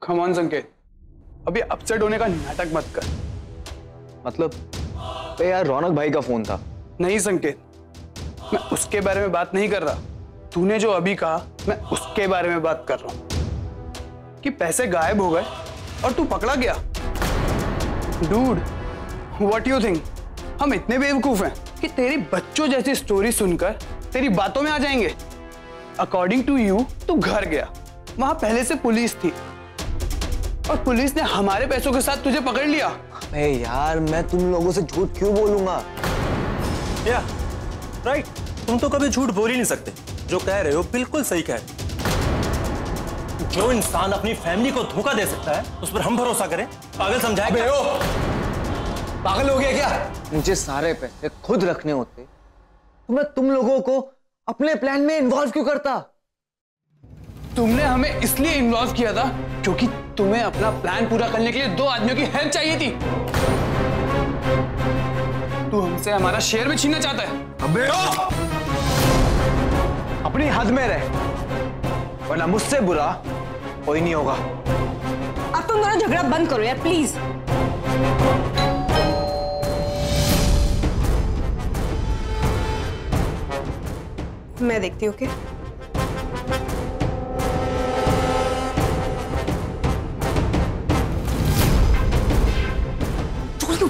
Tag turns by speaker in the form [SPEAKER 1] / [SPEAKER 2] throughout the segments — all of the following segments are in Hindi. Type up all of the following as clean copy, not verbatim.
[SPEAKER 1] कम ऑन संकेत, अभी अपसेट होने का नाटक मत कर।
[SPEAKER 2] मतलब यार रौनक भाई का फोन था।
[SPEAKER 1] नहीं संकेत, मैं उसके बारे में बात नहीं कर रहा। तूने जो अभी कहा मैं उसके बारे में बात कर रहा हूं कि पैसे गायब हो गए और तू पकड़ा गया। डूड, व्हाट यू थिंक हम इतने बेवकूफ हैं कि तेरी बच्चों जैसी स्टोरी सुनकर तेरी बातों में आ जाएंगे? अकॉर्डिंग टू यू तू घर गया, वहां पहले से पुलिस थी और पुलिस ने हमारे पैसों के साथ तुझे पकड़ लिया।
[SPEAKER 2] अबे यार मैं तुम लोगों से झूठ क्यों बोलूंगा?
[SPEAKER 3] या राइट, तुम तो कभी झूठ बोल ही नहीं सकते। जो कह रहे हो बिल्कुल सही कह रहे हो। जो इंसान अपनी फैमिली को धोखा दे सकता है उस पर हम भरोसा करें? पागल समझाए?
[SPEAKER 2] पागल हो गया क्या? मुझे सारे पैसे खुद रखने होते तो मैं तुम लोगों को अपने प्लान में इन्वॉल्व क्यों करता?
[SPEAKER 1] तुमने हमें इसलिए इन्वॉल्व किया था क्योंकि तुम्हें अपना प्लान पूरा करने के लिए 2 आदमियों की हेल्प चाहिए थी। तू हमसे हमारा शेयर में छीनना चाहता है?
[SPEAKER 2] अबे अपनी हद में रह, वरना मुझसे बुरा कोई नहीं होगा।
[SPEAKER 4] अब तुम दोनों झगड़ा बंद करो यार प्लीज। मैं देखती हूँ।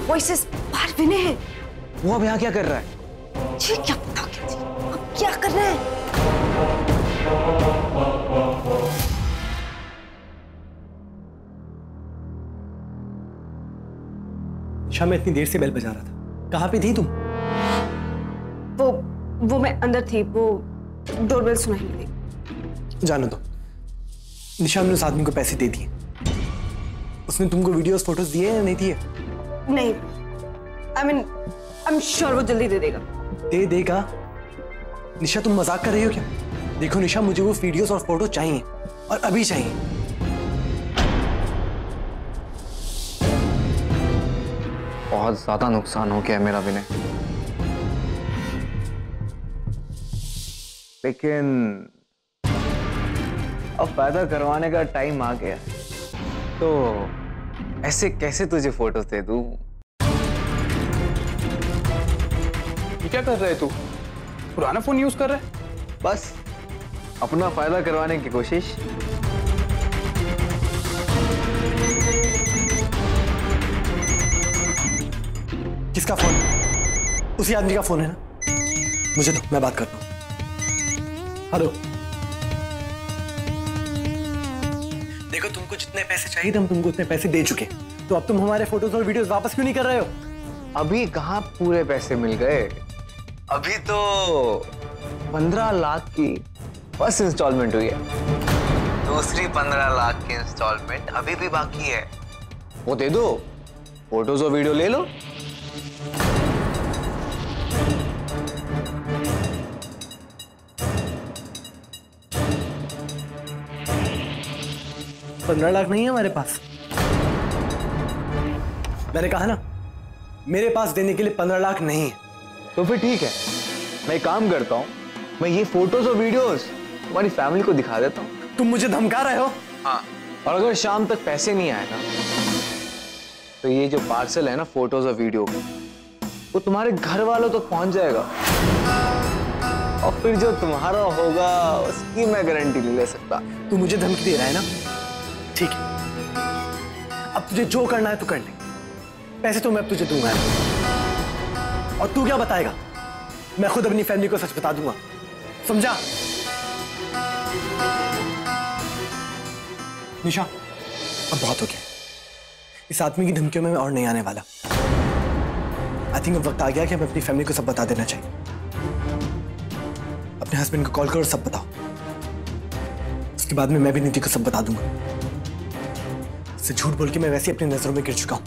[SPEAKER 4] वॉइसेस बाहर विनय है।
[SPEAKER 2] वो अब यहाँ क्या कर रहा है?
[SPEAKER 4] जी क्या पता क्या जी? अब क्या कर रहा है?
[SPEAKER 3] शाम में इतनी देर से बेल बजा रहा था, कहाँ पे थी तुम?
[SPEAKER 4] वो मैं अंदर थी, वो डोरबेल सुनाई नहीं दी।
[SPEAKER 3] जानो तो निशा ने उस आदमी को पैसे दे दिए। उसने तुमको वीडियोस फोटोज दिए या नहीं दिए?
[SPEAKER 4] नहीं, आई एम श्योर वो जल्दी दे देगा।
[SPEAKER 3] दे देगा? निशा तुम मजाक कर रही हो क्या? देखो निशा, मुझे वो वीडियोस और फोटो चाहिए और अभी चाहिए।
[SPEAKER 2] बहुत ज्यादा नुकसान हो गया मेरा विनय, लेकिन अब फायदा करवाने का टाइम आ गया, तो ऐसे कैसे तुझे फोटोज दे दूं?
[SPEAKER 1] ये क्या कर रहे है तू? पुराना फोन यूज कर रहा है?
[SPEAKER 2] बस अपना फायदा करवाने की कोशिश।
[SPEAKER 3] किसका फोन? उसी आदमी का फोन है ना? मुझे दो, मैं बात करता हूँ। हेलो, देखो तुमको जितने पैसे चाहिए थे हम तुमको उतने पैसे दे चुके, तो अब तुम हमारे फोटोज और वीडियोस वापस क्यों नहीं कर रहे हो?
[SPEAKER 2] अभी कहाँ पूरे पैसे मिल गए, अभी तो 15 लाख की फर्स्ट इंस्टॉलमेंट हुई है, दूसरी 15 लाख की इंस्टॉलमेंट अभी भी बाकी है। वो दे दो, फोटोज और वीडियो ले लो।
[SPEAKER 3] $15 लाख नहीं है हमारे पास। मैंने कहा ना, मेरे पास देने के लिए 15 लाख नहीं है।
[SPEAKER 2] तो फिर ठीक है, मैं काम करता हूँ, मैं ये फोटोज और वीडियोस तुम्हारी फैमिली को दिखा देता हूँ।
[SPEAKER 3] तुम मुझे धमका रहे हो?
[SPEAKER 2] हाँ, और अगर शाम तक पैसे नहीं आएगा तो ये जो पार्सल है ना फोटोज और वीडियो का, वो तुम्हारे घर वालों तक पहुंच जाएगा, और फिर जो तुम्हारा होगा उसकी मैं गारंटी नहीं ले सकता।
[SPEAKER 3] तू मुझे धमकी दे रहा है ना? ठीक है, अब तुझे जो करना है तू कर ले, पैसे तो मैं अब तुझे दूंगा। और तू क्या बताएगा? मैं खुद अपनी फैमिली को सच बता दूंगा, समझा? निशा, अब बहुत हो गया, इस आदमी की धमकियों में मैं और नहीं आने वाला। आई थिंक अब वक्त आ गया कि हमें अपनी फैमिली को सब बता देना चाहिए। अपने हस्बैंड को कॉल करो और सब बताओ, उसके बाद में मैं भी नीति को सब बता दूंगा। इससे झूठ बोल के मैं वैसे ही अपनी नजरों में गिर चुका हूं,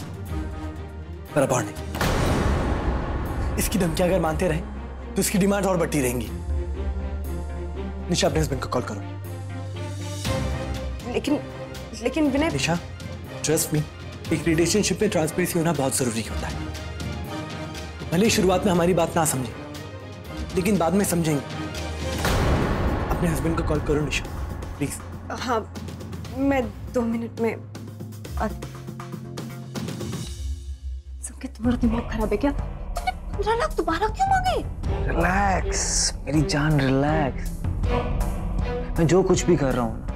[SPEAKER 3] पर अब और नहीं। इसकी धमकी अगर मानते रहे तो इसकी डिमांड और बढ़ती रहेंगी। निशा, अपने हस्बैंड को कॉल करो।
[SPEAKER 4] लेकिन विनय।
[SPEAKER 3] निशा, ट्रस्ट मी, एक रिलेशनशिप में ट्रांसपेरेंसी होना बहुत जरूरी होता है। भले ही शुरुआत में हमारी बात ना समझे, लेकिन बाद में समझेंगे। अपने हस्बैंड को कॉल करो निशा, प्लीज।
[SPEAKER 4] हाँ, मैं 2 मिनट में संकेत, तुम्हारा दिमाग खराब है क्या? 15 लाख दोबारा क्यों मांगे?
[SPEAKER 2] रिलैक्स मेरी जान, रिलैक्स। मैं जो कुछ भी कर रहा हूँ ना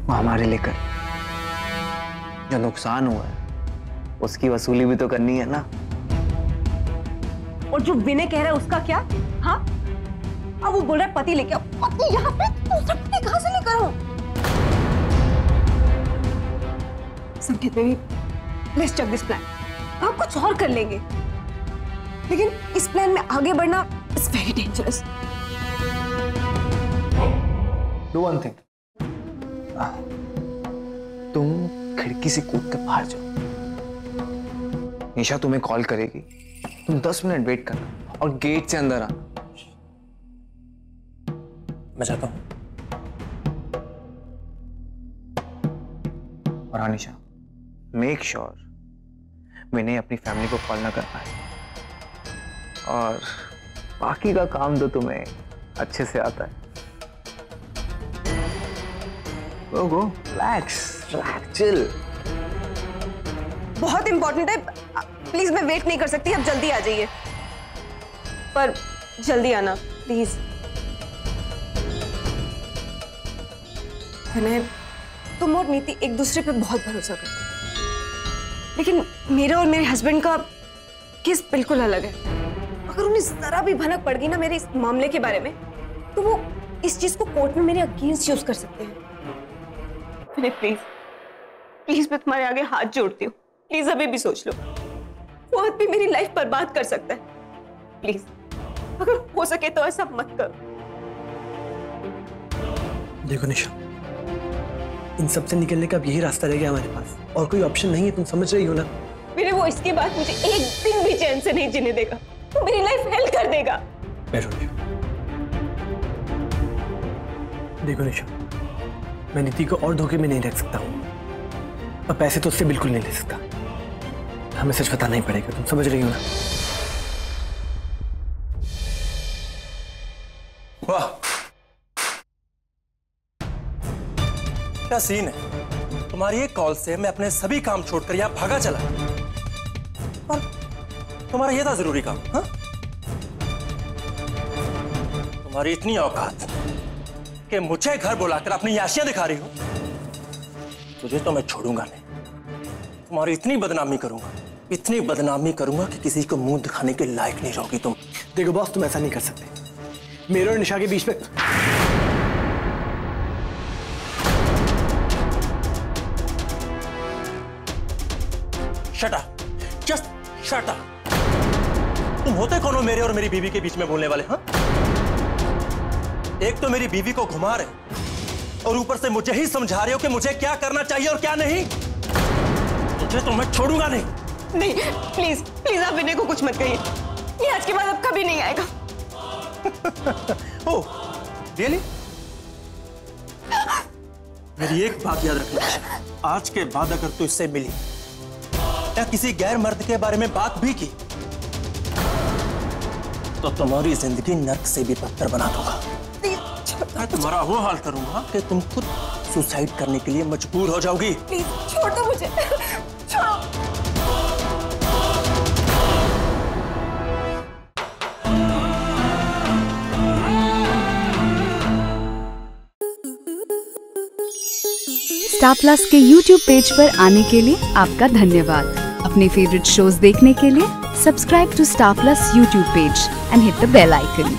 [SPEAKER 2] वो हमारे लिए कर। जो नुकसान हुआ है उसकी वसूली भी तो करनी है ना।
[SPEAKER 4] और जो विनय कह रहा है उसका क्या? हाँ, अब वो बोल रहा है पति लेके आओ। पति यहाँ पे दूसरा पति कहाँ से लेकर आऊं? Sanket baby, let's check this plan. हम कुछ और कर लेंगे, लेकिन इस प्लान में आगे बढ़ना is very dangerous.
[SPEAKER 2] Do one thing, तुम खिड़की से कूद कर बाहर जाओ। निशा तुम्हें कॉल करेगी, तुम 10 मिनट वेट करना और गेट से अंदर आना।
[SPEAKER 3] मैं जाता हूं।
[SPEAKER 2] और हाँ निशा, मेक श्योर मैंने अपनी फैमिली को कॉल ना कर पाए। और बाकी का काम तो तुम्हें अच्छे से आता है। गो रिलैक्स, चिल।
[SPEAKER 4] बहुत इंपॉर्टेंट है, प्लीज मैं वेट नहीं कर सकती, अब जल्दी आ जाइए। पर जल्दी आना प्लीज। तुम और नीति एक दूसरे पे बहुत भरोसा करते, लेकिन मेरा और मेरे हस्बैंड का केस बिल्कुल अलग है। अगर उन्हें जरा भी भनक पड़ गई ना मेरे इस मामले के बारे में, तो वो इस चीज को कोर्ट में मेरे अगेंस्ट यूज कर सकते हैं। प्लीज प्लीज मैं तुम्हारे आगे हाथ जोड़ती हूँ, प्लीज अभी भी सोच लो। वो आदमी मेरी लाइफ बर्बाद कर सकता है। प्लीज अगर हो सके तो ऐसा मत करो।
[SPEAKER 3] देखो निशा, इन सब से निकलने का अब यही रास्ता रह गया हमारे पास, और कोई ऑप्शन नहीं है, तुम समझ रही हो ना?
[SPEAKER 4] मेरे वो इसके बाद मुझे एक दिन भी चैन से नहीं जीने देगा, वो मेरी लाइफ हेल कर देगा।
[SPEAKER 3] देखो निशा, मैं नीति को और धोखे में नहीं रख सकता हूँ, और पैसे तो उससे बिल्कुल नहीं ले सकता। हमें सच बताना ही पड़ेगा, तुम समझ रही हो ना?
[SPEAKER 5] वाह क्या सीन है। तुम्हारी एक कॉल से मैं अपने सभी काम छोड़कर यहां भागा चला, और तुम्हारा ये था जरूरी काम? हाँ, तुम्हारी इतनी औकात कि मुझे घर बुलाकर अपनी याशियां दिखा रही हो। तुझे तो मैं छोड़ूंगा नहीं, तुम्हारी इतनी बदनामी करूंगा, इतनी बदनामी करूंगा कि किसी को मुंह दिखाने के लायक नहीं रहोगी तुम।
[SPEAKER 3] देखो बॉस, तुम ऐसा नहीं कर सकते। मेरे और निशा के बीच में
[SPEAKER 5] shut up, just shut up. तुम होते कौन हो मेरे और मेरी बीवी के बीच में बोलने वाले? हाँ, एक तो मेरी बीवी को घुमा रहे और ऊपर से मुझे ही समझा रहे हो कि मुझे क्या करना चाहिए और क्या नहीं। तुझे तो मैं छोड़ूंगा नहीं।
[SPEAKER 4] नहीं प्लीज प्लीज आप विनय को कुछ मत कहिए, ये आज के बाद अब कभी नहीं आएगा।
[SPEAKER 5] Oh really? मेरी एक बात याद रखना, आज के बाद अगर तू इससे मिली या किसी गैर मर्द के बारे में बात भी की तो तुम्हारी जिंदगी नर्क से भी बदतर बना दूंगा। मैं तुम्हारा वो हाल करूंगा कि तुम खुद सुसाइड करने के लिए मजबूर हो जाओगी।
[SPEAKER 4] प्लीज छोड़ दो मुझे, छोड़ो।
[SPEAKER 6] स्टार प्लस के YouTube पेज पर आने के लिए आपका धन्यवाद। अपने फेवरेट शोज देखने के लिए subscribe to Star Plus YouTube page and hit the bell icon.